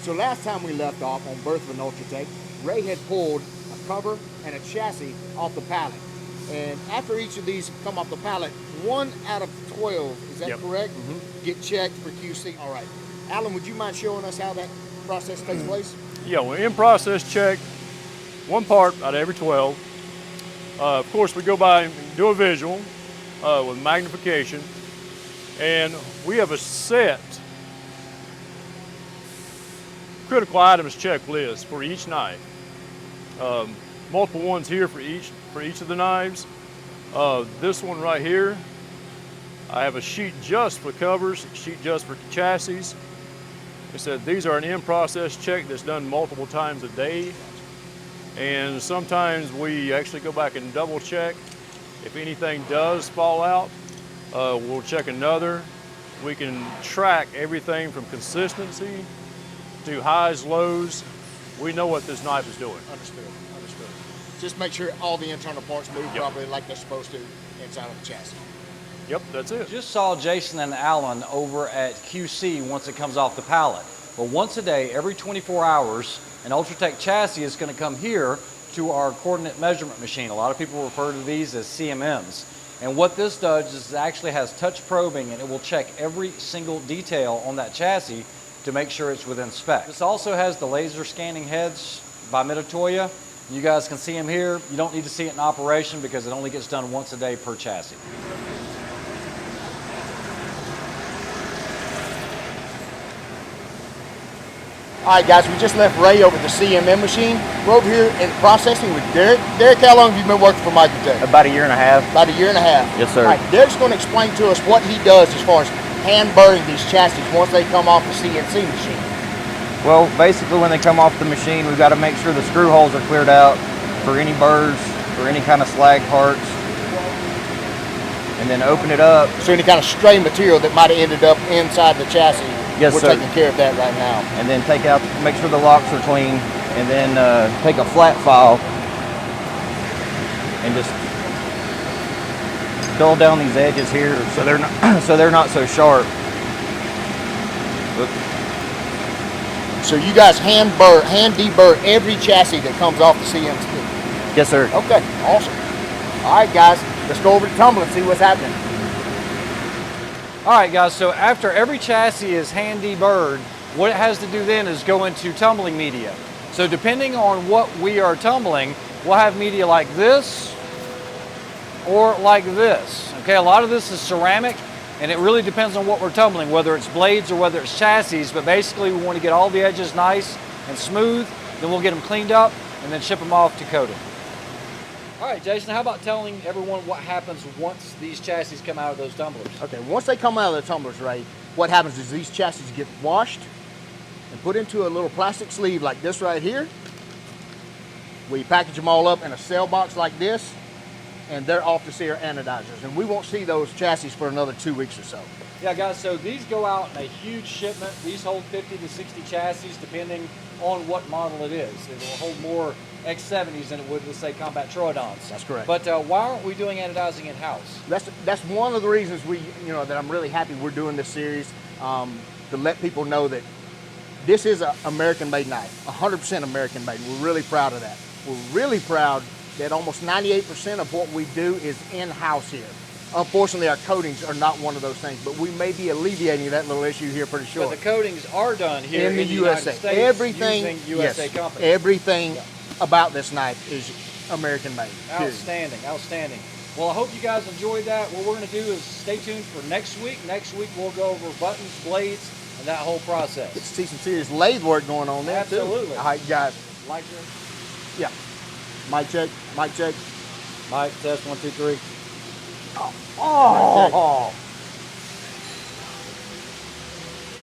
So last time we left off on Birth of an Ultratech, Ray had pulled a cover and a chassis off the pallet. And after each of these come off the pallet, 1 out of 12, is that correct? Get checked for QC. All right. Alan, would you mind showing us how that process takes place? Yeah, we're in process check, 1 part out of every 12. Of course, we go by and do a visual with magnification. And we have a set critical items checklist for each knife. Multiple ones here for each of the knives. This one right here, I have a sheet just for covers, a sheet just for chassis. It said these are an in-process check that's done multiple times a day. And sometimes we actually go back and double check. If anything does fall out, we'll check another. We can track everything from consistency to highs, lows. We know what this knife is doing. Understood. Just make sure all the internal parts move properly like they're supposed to inside of the chassis. Yep, that's it. Just saw Jason and Alan over at QC once it comes off the pallet. Well, once a day, every 24 hours, an Ultratech chassis is going to come here to our coordinate measurement machine. A lot of people refer to these as CMMs. And what this does is it actually has touch probing, and it will check every single detail on that chassis to make sure it's within spec. This also has the laser scanning heads by Mitutoyo. You guys can see them here. You don't need to see it in operation because it only gets done once a day per chassis. All right, guys, we just left Ray over at the CMM machine. We're over here in processing with Derek. Derek, how long have you been working for Ultratech? About a year and a half. About a year and a half. Yes, sir. All right, Derek's going to explain to us what he does as far as hand burring these chassis once they come off the CNC machine. Well, basically when they come off the machine, we've got to make sure the screw holes are cleared out for any burrs or any kind of slag parts. And then open it up. So any kind of stray material that might have ended up inside the chassis, yes, we're sir. taking care of that right now. And then take out, make sure the locks are clean, and then take a flat file and just dull down these edges here so they're not so sharp. So you guys hand deburr every chassis that comes off the CNC? Yes, sir. Okay, awesome. All right, guys, let's go over to tumble and see what's happening. All right, guys, so after every chassis is hand deburred, what it has to do then is go into tumbling media. So depending on what we are tumbling, we'll have media like this or like this. Okay, a lot of this is ceramic, and it really depends on what we're tumbling, whether it's blades or whether it's chassis, but basically we want to get all the edges nice and smooth, then we'll get them cleaned up and then ship them off to coating. All right, Jason, how about telling everyone what happens once these chassis come out of those tumblers? Okay, once they come out of the tumblers, Ray, what happens is these chassis get washed and put into a little plastic sleeve like this right here. We package them all up in a cell box like this, and they're off to see our anodizers. And we won't see those chassis for another 2 weeks or so. Yeah, guys, so these go out in a huge shipment. These hold 50 to 60 chassis, depending on what model it is. It will hold more X70s than it would, let's say, Combat Troodons. That's correct. But why aren't we doing anodizing in-house? That's one of the reasons that I'm really happy we're doing this series, to let people know that this is an American-made knife, 100% American-made. We're really proud of that. We're really proud that almost 98% of what we do is in-house here. Unfortunately, our coatings are not one of those things, but we may be alleviating that little issue here pretty short. But the coatings are done here in the USA. United States, Everything, using USA companies. Everything about this knife is American-made. Outstanding, outstanding. Well, I hope you guys enjoyed that. What we're going to do is stay tuned for next week. Next week, we'll go over buttons, blades, and that whole process. Get to see some serious lathe work going on there, Absolutely. too. All right, guys. Like Yeah. Mic check, mic check. Mic test, 1, 2, 3. Oh.